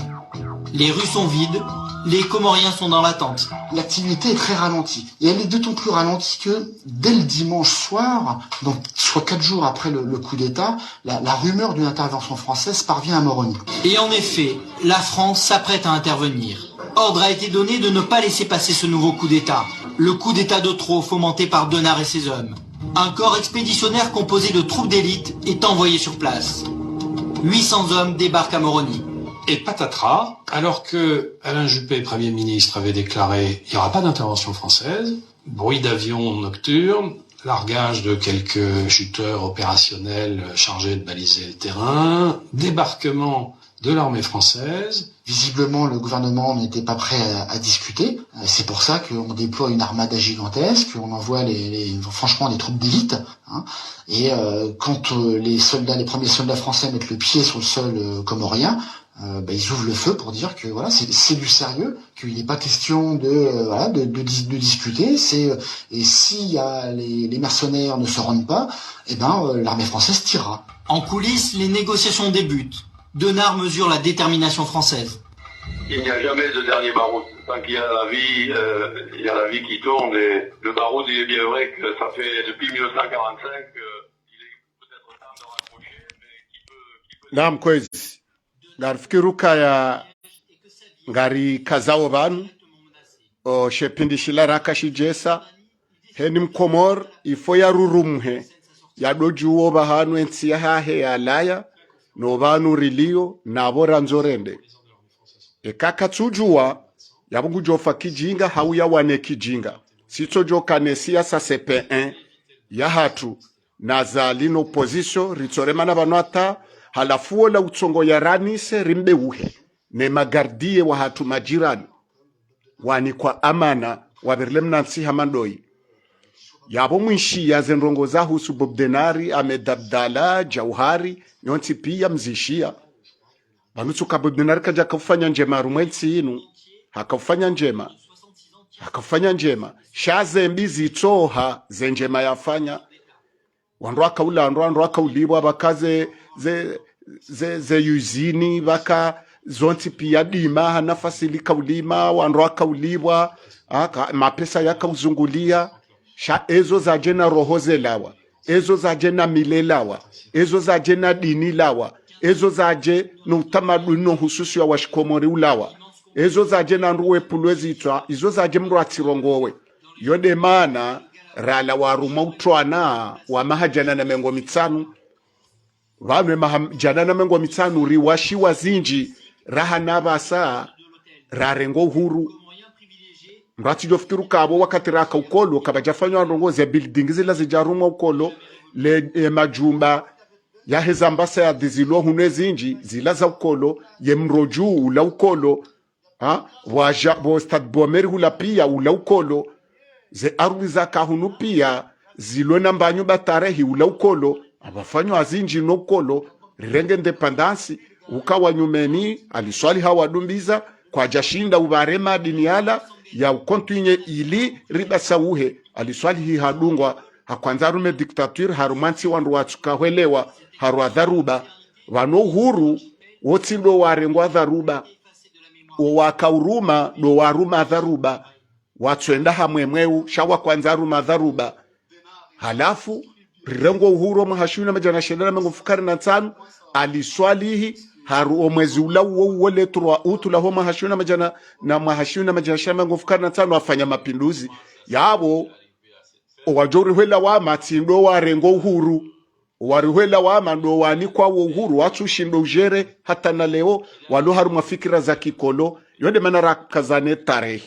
Les rues sont vides, les Comoriens sont dans l'attente. L'activité est très ralentie. Et elle est d'autant plus ralentie que dès le dimanche soir, donc soit 4 jours après le coup d'État, la rumeur d'une intervention française parvient à Moroni. Et en effet, la France s'apprête à intervenir. Ordre a été donné de ne pas laisser passer ce nouveau coup d'État. Le coup d'État de trop fomenté par Denard et ses hommes. Un corps expéditionnaire composé de troupes d'élite est envoyé sur place. 800 hommes débarquent à Moroni. Et patatras, alors que Alain Juppé, Premier ministre, avait déclaré « il n'y aura pas d'intervention française », bruit d'avions nocturnes, largage de quelques chuteurs opérationnels chargés de baliser le terrain, débarquement de l'armée française. Visiblement, le gouvernement n'était pas prêt à discuter. C'est pour ça qu'on déploie une armada gigantesque, on envoie franchement des troupes d'élite. Hein. Et quand les premiers soldats français mettent le pied sur le sol comorien, ils ouvrent le feu pour dire que voilà, c'est du sérieux, qu'il n'est pas question de discuter. Et si les mercenaires ne se rendent pas, l'armée française tirera. En coulisses, les négociations débutent. Denard mesure la détermination française. Il n'y a jamais de dernier baroud. Tant qu'il y a la vie, il y a la vie qui tourne. Et le baroud, il est bien vrai que ça fait depuis 1945 qu'il est peut-être temps de raccrocher, mais qui peut... Naam kwezi ngarifikiru kaya ngari kazao vanu o shepindi shilaraka shijesa heni mkomor ifo ya rurumhe ya dojuo bahanu ensi ya hahe ya laya no vanu rilio na bora nzorende kaka tujua yabugu jofa kijinga hau ya wane kijinga sito joka nesia sa CP1 ya hatu na za lino opposition ritoremana banwata halafuo la utsongo ya ranise rimbe uhe ne magardie wa hatu majirani wani kwa amana waberlemna nsi hamandoi yabo mwishi ya zenrongo za husu Bob Denari Ahmed Abdallah Jauhari nyonti pia mzishia banutsuka Bob Denari kaja kufanya njema rumwensi inu hakafanya njema shaze mbizi toha zenjema yafanya wanroaka ulibwa bakaze ze yuzini baka zonti pia dima hanafasilika ulima wanroaka ulibwa mapesa yaka uzungulia sha ezo za jena rohoze lawa ezo za jena milelawa ezo za jena dini lawa ezo za je no utamaduni no hususi wa shikomori ulawa ezo za jena nruwe pulwezi itwa izo za je mru atirongowe yode mana rala waruma utwana wa mahajana na mengo mitsanu vanwe mahajana na mengo mitsanu riwashi wazinji raha nabasa rarengo huru Mrati jofikiru kabo wakati raka ukolo kabajafanywa ndongo ze building zila zijaruma ukolo le majumba ya hezambasa ya dizilo hunezinji zila za ukolo ye mroju ula ukolo waja bo stad bomeri hula pia ula ukolo ze arwi za kahunu pia zilo nambanyo batarehi ula ukolo abafanywa azinji no ukolo rirenge independence ukawa nyumeni aliswali hawa dumbiza kwa jashinda ubarema diniala ya ukontuinye ili riba sauhe aliswali hii hadungwa hakwanza rume diktature harumansi wandu watukahwelewa harwa dharuba wano huru wotindo warengwa dharuba wakauruma do waruma dharuba watwenda hamwemweu shawa kwanza ruma dharuba halafu rirengo uhuru mahashuna majana shedana mengo fukari na tanu aliswalihi haru omwezi ula uwo leturwa utula homa hashuna majana na mahashuna majana shama ngofukana na tano afanya mapinduzi yabo owajori hwela wa matindo wa rengo uhuru wariwela wa mando wani kwa uhuru watu shindo ujere hata na leo walo haruma fikira za kikolo yonde manara kazane tarehe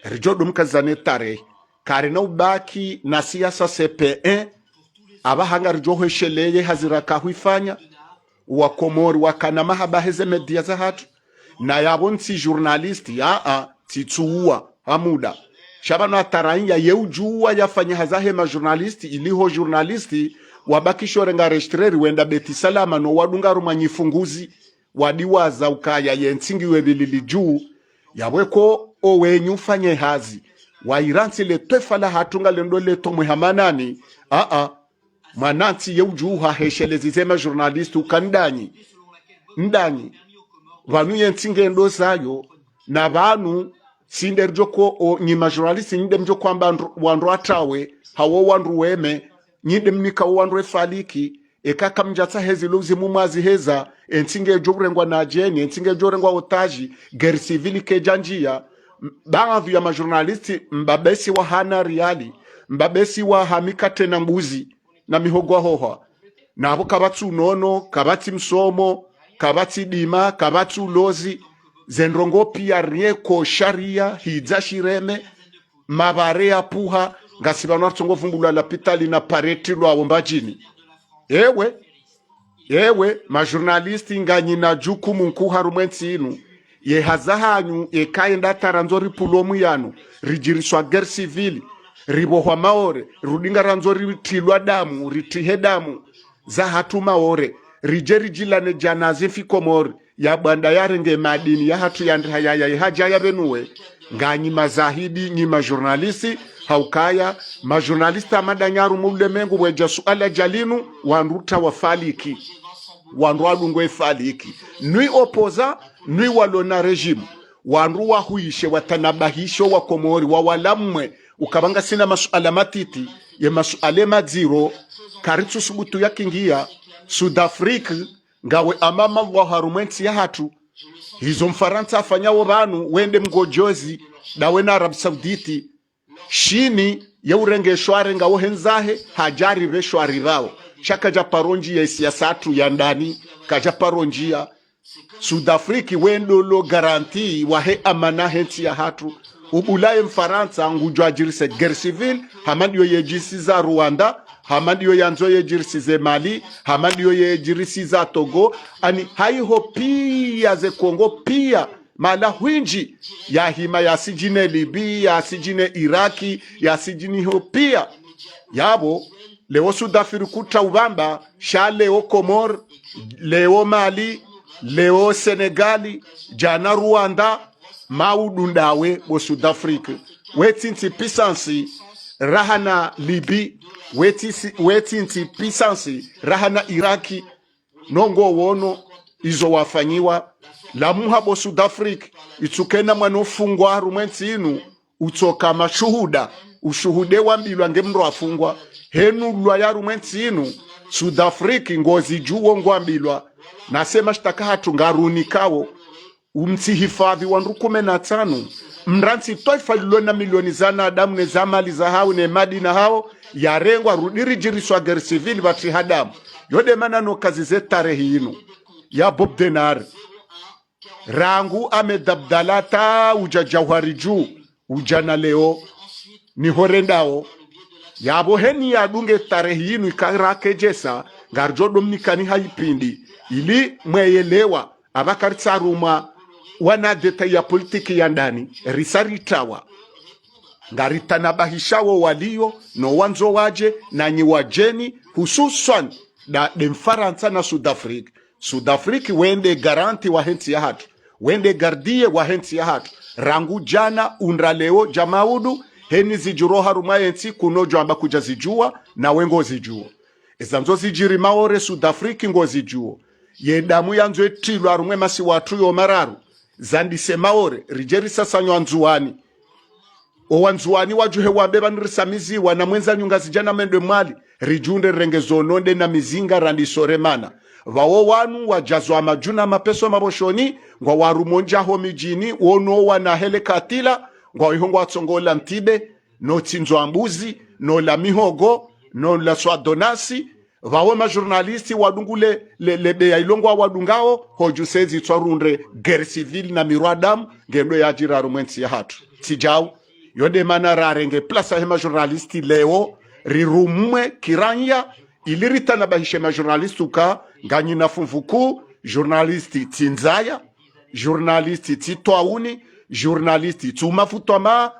rijodo mkazane tarehe karina ubaki na siasa CP1 abahanga rijoho sheleye hazira kahuifanya wa Komori wakana mahaba heze media za hatu na yabonti journalisti tituwa hamuda shabano ataranya yeujuwa yafanya hazahe ma journalisti iliho journalisti wabakishore nga registreri wenda beti salama no wadunga rumanyifunguzi wadiwaza ukaya yentingi webilili juu yabweko owenyu fanye hazi wa iranti le tefala hatunga lendo le tomwe hamanani mananti yeuju ha heshelezi zema journalist ukandanyi ndanyi vanu yentinge ndo zayo na vanu sinderjoko o nyima journalist nyidemjo kwamba wandu atawe hawo wandu weme nyidemnika wandu faliki ekaka mjata hezi luzi mumazi heza entinge jorengwa na jeni entinge jorengwa otaji guerre civile ke janjia baadhi ya majournalisti mbabesi wa hana riali mbabesi wa hamika tena mbuzi na mihogo hoha na abo kabatu nono kabati msomo kabati dima kabatu lozi zenrongo pia rieko sharia hidza shireme mabarea puha ngasibano atongo vumbula la pitali na pareti lwa wombajini ewe majournalisti nganyi na jukumu nkuha rumwensi inu ye hazahanyu ekaenda taranzori pulomu yanu rijiriswa guerre civile ribohwa maore rudinga ranzori tilwa damu ritihe damu za hatu maore rijerijilane janazi fikomori ya banda yarenge madini ya hatu ya haja ya benuwe nganyi mazahidi nyima journalisti haukaya majournalista amadanyaru mulemengu weja suala jalinu wanruta wafaliki wandu alungwe faliki nui opoza nui walona regime wandu wahuishe watanabahisho wa Komori wawalamwe ukabanga sina masuala matiti ye masuala madziro karitsu subutu yakingia Sud-Afrique ngawe amama wa harumenti ya hatu hizo mfaransa afanyawo banu wende mgojozi dawe na Arab Sauditi shini ya urengeshware ngawo henzahe hajari reshwari rao shaka japaronji ya siasatu ya ndani kajaparonjia Sud-Afrique wendo lo garanti wahe amana henti ya hatu ubulaye mfaransa ngujwa jirise guerre civile hamandiyo yejisi za Rwanda hamandiyo yanzo yejisi ze Mali hamandiyo yejisi za Togo ani haiho pia ze Kongo pia mala huinji ya hima ya sijine Libi ya sijine Iraki ya sijine ho pia yabo leo Sud-Afrique kuta ubamba sha leo Komor leo Mali leo Senegali jana Rwanda maudundawe bo Sud-Afrique wetinti pisansi rahana Libi wetinti pisansi rahana Iraki nongo wono izo wafanyiwa la muhabo Sud-Afrique itukena mwanofungwa rumwensi inu utoka mashuhuda ushuhude wambilwa ngemro afungwa henu lwa ya rumwensi inu Sud-Afrique ngozi juo ngwambilwa nasema shtaka hatu ngaruni kawo umtihifadhi wa 15 mransi toifa lilona milioni zana adamu ne zamali za hao ne madina hao ya rengwa rudiri jiriswa guerre civile batri hadamu yode manano kazi zetare inu ya Bob Denard rangu amedabdalata uja jawhari juu ujana leo ni horendao yabo heni ya dunge tarehi inu ikarake jesa ngarjodo mnikani haipindi ili mweyelewa abakarisaruma wana deta ya politiki ya ndani risaritawa ngaritanabahishawo walio no wanzo waje na nyiwajeni hususan da demfaransa na Sud-Afrique wende garanti wa henti ya hatu wende gardie wa henti ya hatu rangu jana unraleo jamaudu heni zijuroha rumayensi kunojo amba kuja zijua na wengo zijua ezanzo zijiri maore Sud-Afrique ngo zijuo yedamu yanzo etilwa rumwe masi watu yo mararu zandise maore rijeri sasa nwanzuani owanzuani wajuhe wabeba nirisamizi wana mwenza nyunga zijana mende mwali rijunde rengezo nonde na mizinga randisoremana vawo wanu wajazwa amajuna mapeso maboshoni ngwa warumonja ho mijini wono wana helekatila ngwa ihongwa tsongola mtibe no tinzo ambuzi no la mihogo no la swadonasi vawe majournalisti wadungu le beya ilongwa wadungao hoju sezi twarunde guerre civile na mirwadam ngendo ya jiraru mwensi ya hatu tijau yode mana rarenge plasa he majournalisti leo rirumwe kiranya ilirita na bahishe majournalisti uka ganyi na fumfuku journalisti tinzaya journalisti titwauni journalisti tumafutwama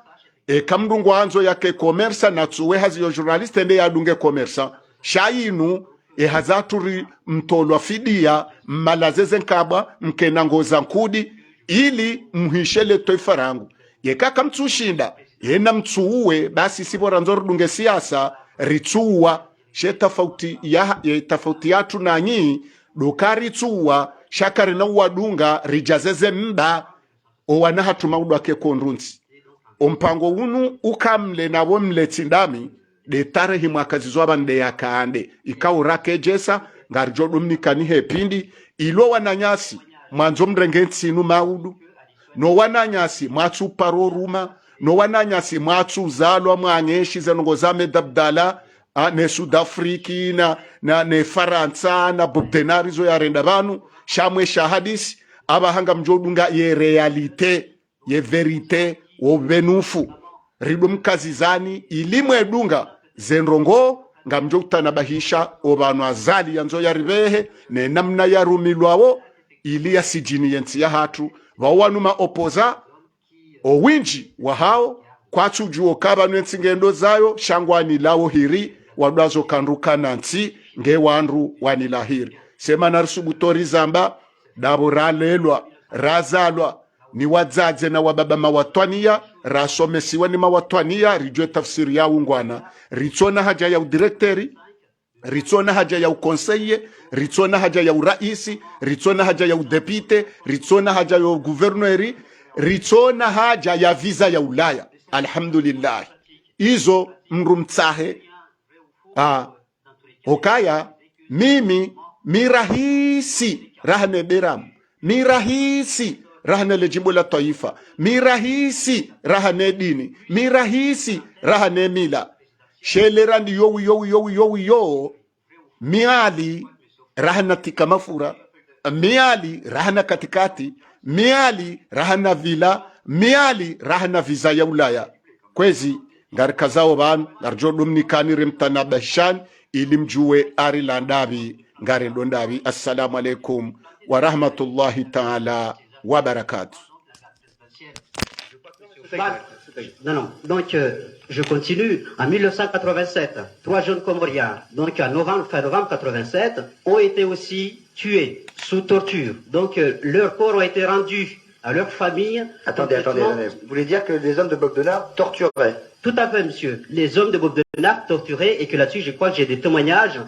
kamdungu anzo yake komersa na tuwe hazi yo journalist ende ya dunge komersa shainu hazaturi mtolwa fidia malazeze nkaba mkenangoza nkudi ili mhishele toifarangu yekaka mtushinda yena mtuwe basi sibora nzoro dunge siasa rituwa she tafauti yatu nanyi dokari tuwa shakari na wadunga rijazeze mba owana hatuma udwake kondrunzi ompango unu ukamle na womle tindami de tarehi mwakazi zoaba nde ya kaande ikaurake jesa ngarjodumni kanihe pindi ilo wananyasi mwanzo mrengensi inu maudu no wananyasi mwatsu paroruma no wananyasi mwatsu zalwa mwanyeshi zenongozame dabdala ne Sudafriki na ne Faransa na Bobdenarizo ya renda banu shamwe shahadisi abahanga mjodunga ye realite ye verite wo benufu ridum kazizani ilimwe dunga zenrongo ngamjokta na bahisha obanu azali yanzo ya ribehe ne namna ya rumilwawo ili ya sijini yensi ya hatu wawanuma opoza owinji wa hao kwa chujuo kaba nwensi ngendo zayo shangwani lao hiri wadwazo kanruka nansi nge wanru wanilahiri sema narsubutori zamba dabo ralelwa razalwa ni wadzaze na wababa mawatwania rasomesiwa ni mawatwania rijwe tafsiri ya ungwana ritsona haja ya udirekteri ritsona haja ya ukonseye ritsona haja ya uraisi ritsona haja ya udepite ritsona haja ya guverneri ritsona haja ya visa ya Ulaya alhamdulillah izo mrumtsahe okaya mimi mirahisi rahane beram mirahisi rahane lejimbo la taifa mirahisi rahane dini mirahisi rahane mila shelerandi yo miali rahana tikamafura miali rahana katikati miali rahana vila miali rahana visa ya Ulaya kwezi ngarikazao ban ngarjodumni kanire mtanabashan ilimjue arilandabi ngarendondabi. Assalamu alaikum wa rahmatullahi ta'ala wa barakatuh. Non. Donc, je continue. En 1987, 3 jeunes Comoriens, donc fin novembre 87, ont été aussi tués sous torture. Donc, leurs corps ont été rendus à leur famille. Attendez. Vous voulez dire que les hommes de Bobdenard torturaient? Tout à fait, monsieur. Les hommes de Bobdenard torturaient et que là-dessus, je crois que j'ai des témoignages,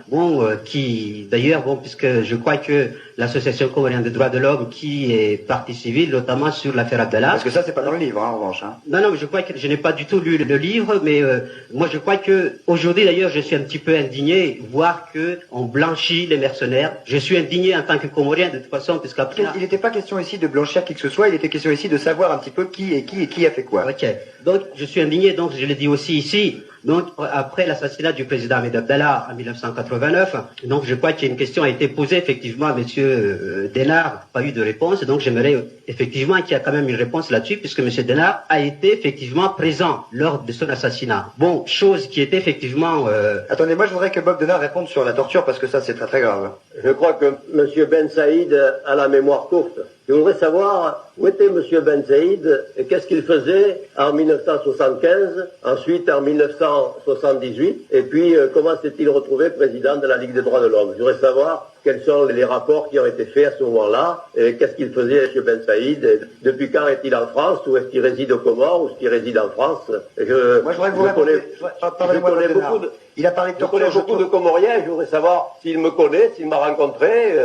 qui, d'ailleurs, puisque je crois que l'association comorienne des droits de l'homme qui est partie civile, notamment sur l'affaire Abdallah. Parce que ça, c'est pas dans le livre, en revanche. Non, mais je crois que je n'ai pas du tout lu le livre, mais moi, je crois que aujourd'hui, d'ailleurs, je suis un petit peu indigné, voir que on blanchit les mercenaires. Je suis indigné en tant que Comorien, de toute façon, puisqu'après... Il n'était pas question ici de blanchir qui que ce soit, il était question ici de savoir un petit peu qui a fait quoi. Ok. Donc, je suis indigné, donc je l'ai dit aussi ici. Donc, après l'assassinat du président Ahmed Abdallah en 1989, donc je crois qu'une question a été posée effectivement à monsieur Denard, pas eu de réponse. Donc, j'aimerais effectivement qu'il y a quand même une réponse là-dessus, puisque monsieur Denard a été effectivement présent lors de son assassinat. Bon, chose qui était effectivement... Attendez, moi je voudrais que Bob Denard réponde sur la torture, parce que ça c'est très très grave. Je crois que monsieur Ben Saïd a la mémoire courte. Je voudrais savoir où était monsieur Ben Saïd et qu'est-ce qu'il faisait en 1975, ensuite en 1978, et puis comment s'est-il retrouvé président de la Ligue des droits de l'homme. Je voudrais savoir quels sont les rapports qui ont été faits à ce moment-là, et qu'est-ce qu'il faisait monsieur Ben Saïd, et depuis quand est-il en France, ou est-ce qu'il réside aux Comores, ou est-ce qu'il réside en France. Moi je voudrais que vous répondiez. Il a parlé de torture. Je connais beaucoup de Comoriens, je voudrais savoir s'il me connaît, s'il m'a rencontré.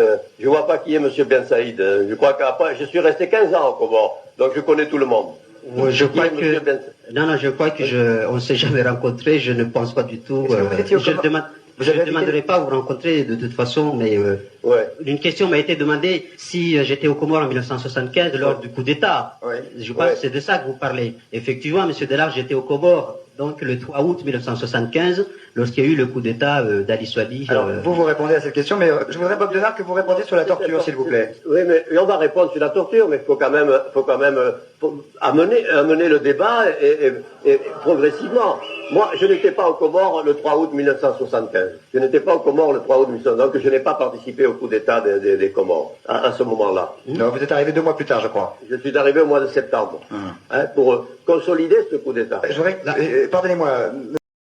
Je vois pas qui est monsieur Ben Saïd. Je crois qu'après, je suis resté 15 ans aux Comores, donc je connais tout le monde. Je crois que... je crois que on ne s'est jamais rencontré, je ne pense pas du tout. Je ne demanderai pas à vous rencontrer de toute façon, mais une question m'a été demandée si j'étais aux Comores en 1975 lors du coup d'État. Je pense que c'est de ça que vous parlez. Effectivement, monsieur Delard, j'étais aux Comores donc le 3 août 1975, lorsqu'il y a eu le coup d'État d'Ali Swadi. Alors, vous répondez à cette question, mais je voudrais, Bob Denard, que vous répondiez sur la torture, s'il vous plaît. Oui, mais on va répondre sur la torture, mais il faut quand même amener le débat et progressivement. Moi, je n'étais pas aux Comores le 3 août 1975. Je n'étais pas aux Comores le 3 août 1975, donc je n'ai pas participé au coup d'État des Comores à ce moment-là. Non, vous êtes arrivé 2 mois plus tard, je crois. Je suis arrivé au mois de septembre, pour consolider ce coup d'État. Pardonnez-moi,